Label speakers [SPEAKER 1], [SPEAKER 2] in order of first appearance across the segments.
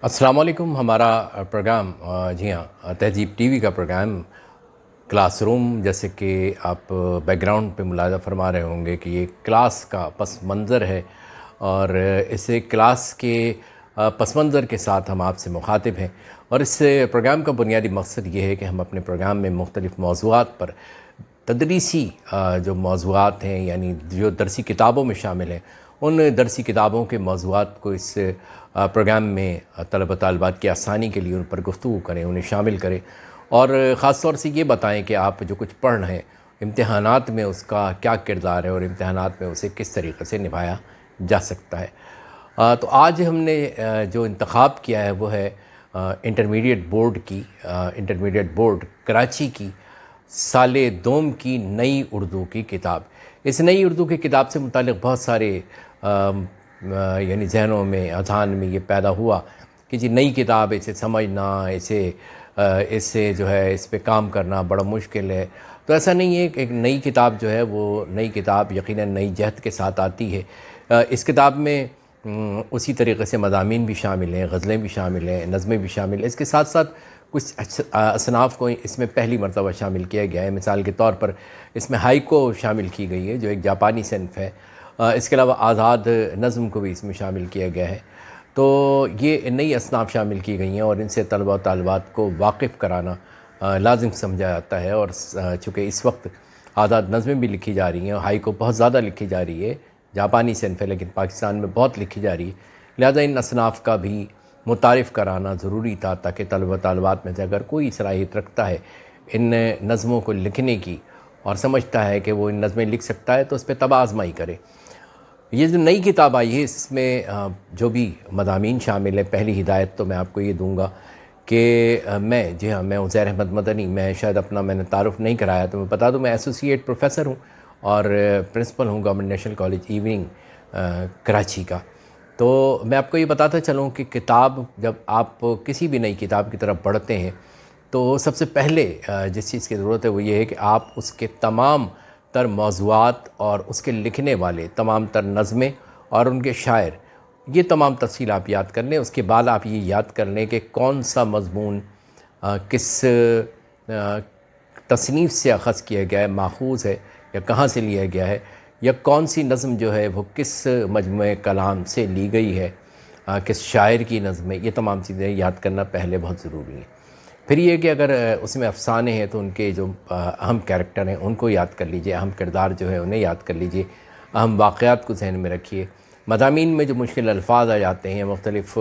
[SPEAKER 1] السلام علیکم. ہمارا پروگرام جی ہاں تہذیب ٹی وی کا پروگرام کلاس روم، جیسے کہ آپ بیک گراؤنڈ پہ ملاحظہ فرما رہے ہوں گے کہ یہ کلاس کا پس منظر ہے، اور اسے کلاس کے پس منظر کے ساتھ ہم آپ سے مخاطب ہیں. اور اس پروگرام کا بنیادی مقصد یہ ہے کہ ہم اپنے پروگرام میں مختلف موضوعات پر تدریسی جو موضوعات ہیں، یعنی جو درسی کتابوں میں شامل ہیں، ان درسی کتابوں کے موضوعات کو اس پروگرام میں طلبہ طالبات کی آسانی کے لیے ان پر گفتگو کریں، انہیں شامل کریں، اور خاص طور سے یہ بتائیں کہ آپ جو کچھ پڑھ رہے ہیں امتحانات میں اس کا کیا کردار ہے اور امتحانات میں اسے کس طریقے سے نبھایا جا سکتا ہے. تو آج ہم نے جو انتخاب کیا ہے وہ ہے انٹرمیڈیٹ بورڈ کراچی کی سال دوم کی نئی اردو کی کتاب. اس نئی اردو کی کتاب سے متعلق بہت سارے یعنی ذہنوں میں، اذہان میں یہ پیدا ہوا کہ جی نئی کتاب، اسے سمجھنا، اسے جو ہے اس پہ کام کرنا بڑا مشکل ہے. تو ایسا نہیں ہے کہ ایک نئی کتاب جو ہے وہ نئی کتاب یقیناً نئی جہت کے ساتھ آتی ہے. اس کتاب میں اسی طریقے سے مضامین بھی شامل ہیں، غزلیں بھی شامل ہیں، نظمیں بھی شامل ہیں. اس کے ساتھ ساتھ کچھ اصناف کو اس میں پہلی مرتبہ شامل کیا گیا ہے. مثال کے طور پر اس میں ہائیکو شامل کی گئی ہے جو ایک جاپانی صنف ہے. اس کے علاوہ آزاد نظم کو بھی اس میں شامل کیا گیا ہے. تو یہ نئی اصناف شامل کی گئی ہیں اور ان سے طلبہ و طالبات کو واقف کرانا لازم سمجھا جاتا ہے. اور چونکہ اس وقت آزاد نظمیں بھی لکھی جا رہی ہیں اور ہائیکو بہت زیادہ لکھی جا رہی ہے، جاپانی صنف ہے لیکن پاکستان میں بہت لکھی جا رہی ہے، لہذا ان اصناف کا بھی متعارف کرانا ضروری تھا تاکہ طلبہ طالبات میں سے اگر کوئی صلاحیت رکھتا ہے ان نظموں کو لکھنے کی اور سمجھتا ہے کہ وہ ان نظمیں لکھ سکتا ہے تو اس پہ طبع آزمائی کرے. یہ جو نئی کتاب آئی ہے اس میں جو بھی مضامین شامل ہیں، پہلی ہدایت تو میں آپ کو یہ دوں گا کہ میں عزیر احمد مدنی، میں شاید میں نے تعارف نہیں کرایا تو میں بتا دوں، میں ایسوسیٹ پروفیسر ہوں اور پرنسپل ہوں government national college evening Karachi کا. تو میں آپ کو یہ بتاتا چلوں کہ کتاب، جب آپ کسی بھی نئی کتاب کی طرف بڑھتے ہیں تو سب سے پہلے جس چیز کی ضرورت ہے وہ یہ ہے کہ آپ اس کے تمام تر موضوعات اور اس کے لکھنے والے تمام تر نظمیں اور ان کے شاعر، یہ تمام تفصیل آپ یاد کر لیں. اس کے بعد آپ یہ یاد کر لیں کہ کون سا مضمون کس تصنیف سے اخذ کیا گیا ہے، ماخوذ ہے یا کہاں سے لیا گیا ہے، یا کون سی نظم جو ہے وہ کس مجموعہ کلام سے لی گئی ہے، کس شاعر کی نظم ہے. یہ تمام چیزیں یاد کرنا پہلے بہت ضروری ہیں. پھر یہ کہ اگر اس میں افسانے ہیں تو ان کے جو اہم کیریکٹر ہیں ان کو یاد کر لیجئے، اہم کردار جو ہے انہیں یاد کر لیجئے، اہم واقعات کو ذہن میں رکھیے. مضامین میں جو مشکل الفاظ آ جاتے ہیں، مختلف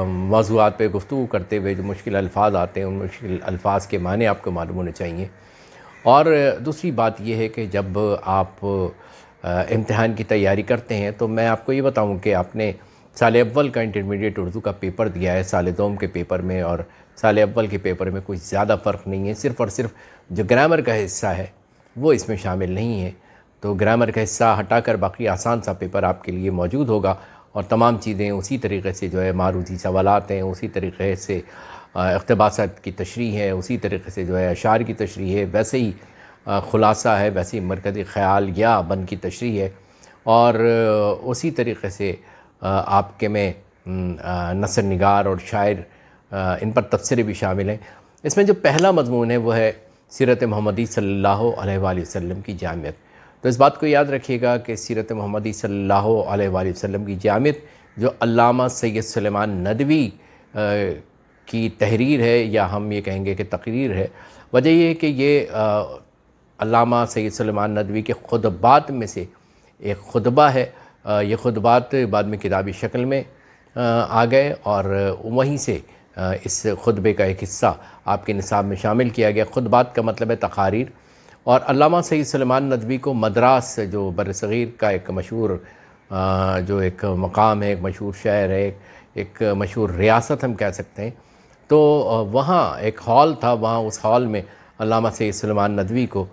[SPEAKER 1] موضوعات پہ گفتگو کرتے ہوئے جو مشکل الفاظ آتے ہیں، ان مشکل الفاظ کے معنی آپ کو معلوم ہونے چاہیے. اور دوسری بات یہ ہے کہ جب آپ امتحان کی تیاری کرتے ہیں تو میں آپ کو یہ بتاؤں کہ آپ نے سال اول کا انٹرمیڈیٹ اردو کا پیپر دیا ہے، سال دوم کے پیپر میں اور سال اول کے پیپر میں کوئی زیادہ فرق نہیں ہے. صرف اور صرف جو گرامر کا حصہ ہے وہ اس میں شامل نہیں ہے. تو گرامر کا حصہ ہٹا کر باقی آسان سا پیپر آپ کے لیے موجود ہوگا، اور تمام چیزیں اسی طریقے سے جو ہے معروضی سوالات ہیں، اسی طریقے سے اقتباسات کی تشریح ہے، اسی طریقے سے جو ہے اشعار کی تشریح ہے، ویسے ہی خلاصہ ہے، ویسے ہی مرکزی خیال یا بن کی تشریح ہے، اور اسی طریقے سے آپ کے میں نثر نگار اور شاعر، ان پر تبصرے بھی شامل ہیں. اس میں جو پہلا مضمون ہے وہ ہے سیرت محمدی صلی اللہ علیہ وآلہ وسلم کی جامعت. تو اس بات کو یاد رکھیے گا کہ سیرت محمدی صلی اللہ علیہ وآلہ وسلم کی جامعت جو علامہ سید سلیمان ندوی کی تحریر ہے، یا ہم یہ کہیں گے کہ تقریر ہے. وجہ یہ ہے کہ یہ علامہ سید سلیمان ندوی کے خطبات میں سے ایک خطبہ ہے. یہ خطبات بعد میں کتابی شکل میں آ گئے اور وہیں سے اس خطبے کا ایک حصہ آپ کے نصاب میں شامل کیا گیا. خطبات کا مطلب ہے تقاریر. اور علامہ سید سلیمان ندوی کو مدراس، جو برصغیر کا ایک مشہور جو ایک مقام ہے، ایک مشہور شہر ہے، ایک مشہور ریاست ہم کہہ سکتے ہیں، تو وہاں ایک ہال تھا. وہاں اس ہال میں علامہ سید سلیمان ندوی کو،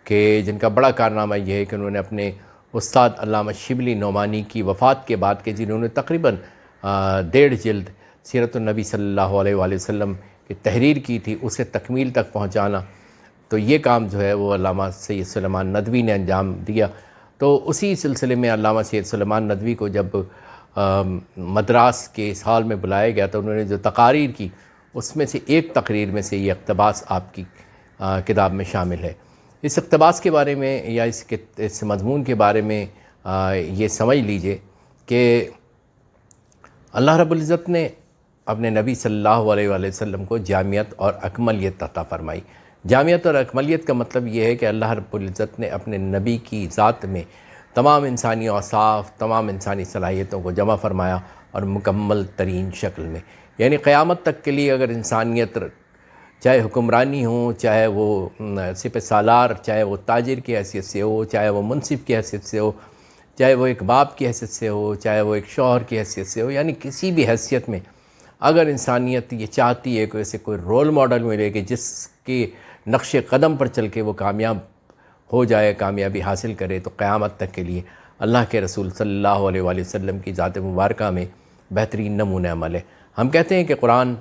[SPEAKER 1] کہ جن کا بڑا کارنامہ یہ ہے کہ انہوں نے اپنے استاد علامہ شبلی نعمانی کی وفات کے بعد کہ جنہوں نے تقریباً 1.5 جلد سیرت النبی صلی اللہ علیہ وآلہ وسلم کی تحریر کی تھی، اسے تکمیل تک پہنچانا، تو یہ کام جو ہے وہ علامہ سید سلیمان ندوی نے انجام دیا. تو اسی سلسلے میں علامہ سید سلیمان ندوی کو جب مدراس کے اس ہال میں بلایا گیا تو انہوں نے جو تقاریر کی اس میں سے ایک تقریر میں سے یہ اقتباس آپ کی کتاب میں شامل ہے۔ اس اقتباس کے بارے میں یا اس مضمون کے بارے میں یہ سمجھ لیجئے کہ اللہ رب العزت نے اپنے نبی صلی اللہ علیہ وآلہ وسلم کو جامعیت اور اکملیت عطا فرمائی۔ جامعیت اور اکملیت کا مطلب یہ ہے کہ اللہ رب العزت نے اپنے نبی کی ذات میں تمام انسانی اوصاف، تمام انسانی صلاحیتوں کو جمع فرمایا اور مکمل ترین شکل میں، یعنی قیامت تک کے لیے اگر انسانیت چاہے حکمرانی ہو، چاہے وہ سپہ سالار، چاہے وہ تاجر کی حیثیت سے ہو، چاہے وہ منصف کی حیثیت سے ہو، چاہے وہ ایک باپ کی حیثیت سے ہو، چاہے وہ ایک شوہر کی حیثیت سے ہو، یعنی کسی بھی حیثیت میں اگر انسانیت یہ چاہتی ہے کہ اسے کوئی رول ماڈل ملے کہ جس کے نقش قدم پر چل کے وہ کامیاب ہو جائے، کامیابی حاصل کرے، تو قیامت تک کے لیے اللہ کے رسول صلی اللہ علیہ وآلہ وسلم کی ذات مبارکہ میں بہترین نمونہ عمل ہے۔ ہم کہتے ہیں کہ قرآن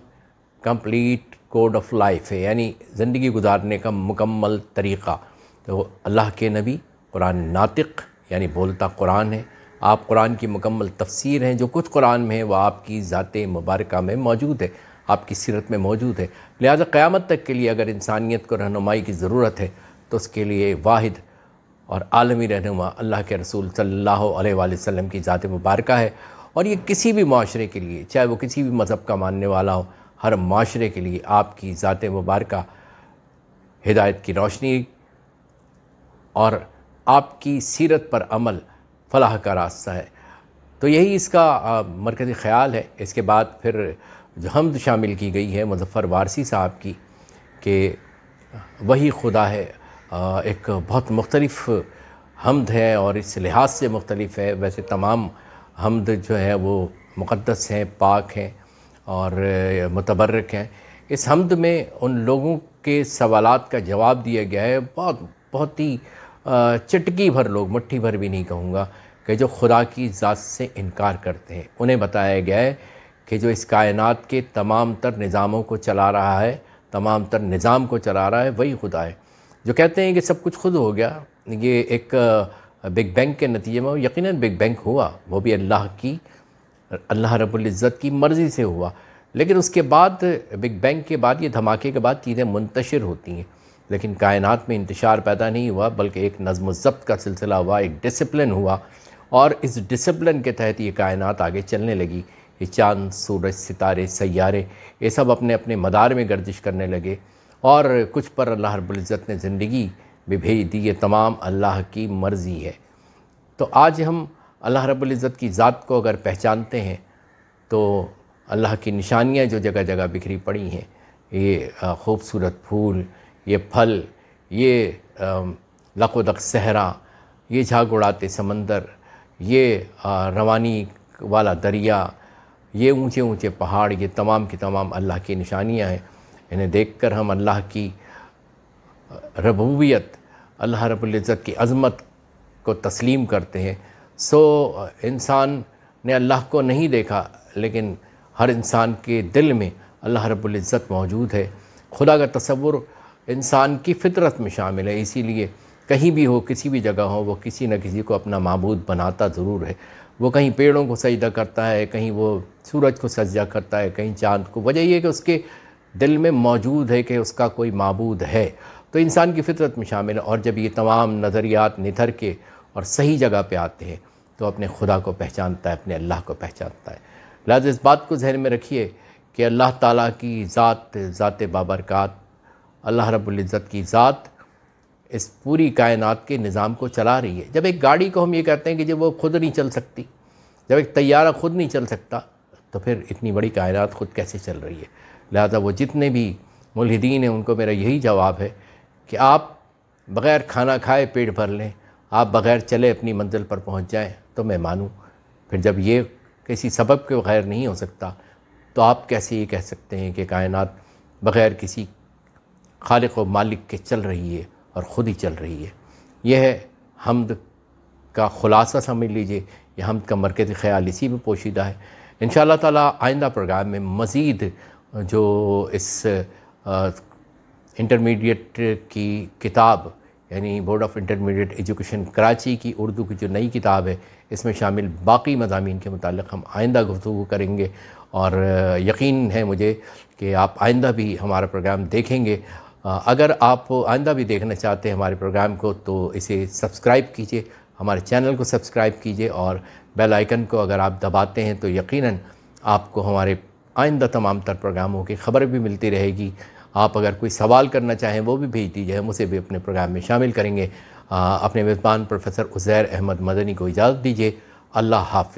[SPEAKER 1] کمپلیٹ کوڈ آف لائف ہے، یعنی زندگی گزارنے کا مکمل طریقہ۔ تو اللہ کے نبی قرآن ناطق یعنی بولتا قرآن ہے، آپ قرآن کی مکمل تفسیر ہیں، جو کچھ قرآن میں ہے وہ آپ کی ذات مبارکہ میں موجود ہے، آپ کی سیرت میں موجود ہے۔ لہذا قیامت تک کے لیے اگر انسانیت کو رہنمائی کی ضرورت ہے تو اس کے لیے واحد اور عالمی رہنما اللہ کے رسول صلی اللہ علیہ وآلہ وسلم کی ذات مبارکہ ہے، اور یہ کسی بھی معاشرے کے لیے، چاہے وہ کسی بھی مذہب کا ماننے والا ہو، ہر معاشرے کے لیے آپ کی ذات مبارکہ ہدایت کی روشنی اور آپ کی سیرت پر عمل فلاح کا راستہ ہے۔ تو یہی اس کا مرکزی خیال ہے۔ اس کے بعد پھر جو حمد شامل کی گئی ہے مظفر وارثی صاحب کی کہ وہی خدا ہے، ایک بہت مختلف حمد ہے اور اس لحاظ سے مختلف ہے۔ ویسے تمام حمد جو ہے وہ مقدس ہیں، پاک ہیں اور متبرک ہیں۔ اس حمد میں ان لوگوں کے سوالات کا جواب دیا گیا ہے، بہت ہی چٹکی بھر لوگ، مٹھی بھر بھی نہیں کہوں گا، کہ جو خدا کی ذات سے انکار کرتے ہیں۔ انہیں بتایا گیا ہے کہ جو اس کائنات کے تمام تر نظاموں کو چلا رہا ہے، تمام تر نظام کو چلا رہا ہے، وہی خدا ہے۔ جو کہتے ہیں کہ سب کچھ خود ہو گیا، یہ ایک بگ بینگ کے نتیجے میں یقیناً بگ بینگ ہوا، وہ بھی اللہ رب العزت کی مرضی سے ہوا، لیکن اس کے بعد بگ بینگ کے بعد، یہ دھماکے کے بعد چیزیں منتشر ہوتی ہیں، لیکن کائنات میں انتشار پیدا نہیں ہوا، بلکہ ایک نظم و ضبط کا سلسلہ ہوا، ایک ڈسپلن ہوا، اور اس ڈسپلن کے تحت یہ کائنات آگے چلنے لگی۔ یہ چاند، سورج، ستارے، سیارے، یہ سب اپنے اپنے مدار میں گردش کرنے لگے، اور کچھ پر اللہ رب العزت نے زندگی بھی بھیج دی۔ یہ تمام اللہ کی مرضی ہے۔ تو آج ہم اللہ رب العزت کی ذات کو اگر پہچانتے ہیں تو اللہ کی نشانیاں جو جگہ جگہ بکھری پڑی ہیں، یہ خوبصورت پھول، یہ پھل، یہ لق و دق صحرا، یہ جھاگ اڑاتے سمندر، یہ روانی والا دریا، یہ اونچے اونچے پہاڑ، یہ تمام کی تمام اللہ کی نشانیاں ہیں۔ انہیں دیکھ کر ہم اللہ کی ربوبیت، اللہ رب العزت کی عظمت کو تسلیم کرتے ہیں۔ سو انسان نے اللہ کو نہیں دیکھا، لیکن ہر انسان کے دل میں اللہ رب العزت موجود ہے۔ خدا کا تصور انسان کی فطرت میں شامل ہے، اسی لیے کہیں بھی ہو، کسی بھی جگہ ہو، وہ کسی نہ کسی کو اپنا معبود بناتا ضرور ہے۔ وہ کہیں پیڑوں کو سجدہ کرتا ہے، کہیں وہ سورج کو سجدہ کرتا ہے، کہیں چاند کو۔ وجہ یہ کہ اس کے دل میں موجود ہے کہ اس کا کوئی معبود ہے، تو انسان کی فطرت میں شامل ہے۔ اور جب یہ تمام نظریات نتھر کے اور صحیح جگہ پہ آتے ہیں تو اپنے خدا کو پہچانتا ہے، اپنے اللہ کو پہچانتا ہے۔ لہذا اس بات کو ذہن میں رکھیے کہ اللہ تعالیٰ کی ذات بابرکات، اللہ رب العزت کی ذات اس پوری کائنات کے نظام کو چلا رہی ہے۔ جب ایک گاڑی کو ہم یہ کہتے ہیں کہ جب وہ خود نہیں چل سکتی، جب ایک طیارہ خود نہیں چل سکتا، تو پھر اتنی بڑی کائنات خود کیسے چل رہی ہے؟ لہذا وہ جتنے بھی ملحدین ہیں ان کو میرا یہی جواب ہے کہ آپ بغیر کھانا کھائے پیٹ بھر لیں، آپ بغیر چلے اپنی منزل پر پہنچ جائیں تو میں مانوں۔ پھر جب یہ کسی سبب کے بغیر نہیں ہو سکتا تو آپ کیسے یہ کہہ سکتے ہیں کہ کائنات بغیر کسی خالق و مالک کے چل رہی ہے اور خود ہی چل رہی ہے؟ یہ ہے حمد کا خلاصہ، سمجھ لیجئے۔ یہ حمد کا مرکزی خیال اسی میں پوشیدہ ہے۔ انشاءاللہ تعالیٰ آئندہ پروگرام میں مزید جو اس انٹرمیڈیٹ کی کتاب یعنی board of intermediate education Karachi کی اردو کی جو نئی کتاب ہے، اس میں شامل باقی مضامین کے متعلق ہم آئندہ گفتگو کریں گے، اور یقین ہے مجھے کہ آپ آئندہ بھی ہمارا پروگرام دیکھیں گے۔ اگر آپ آئندہ بھی دیکھنا چاہتے ہیں ہمارے پروگرام کو تو اسے سبسکرائب کیجئے، ہمارے چینل کو سبسکرائب کیجئے، اور بیل آئیکن کو اگر آپ دباتے ہیں تو یقیناً آپ کو ہمارے آئندہ تمام تر پروگراموں کی خبر بھی ملتی رہے گی۔ آپ اگر کوئی سوال کرنا چاہیں وہ بھی بھیج دیجیے، ہم اسے بھی اپنے پروگرام میں شامل کریں گے۔ اپنے میزبان پروفیسر عزیر احمد مدنی کو اجازت دیجیے۔ اللہ حافظ۔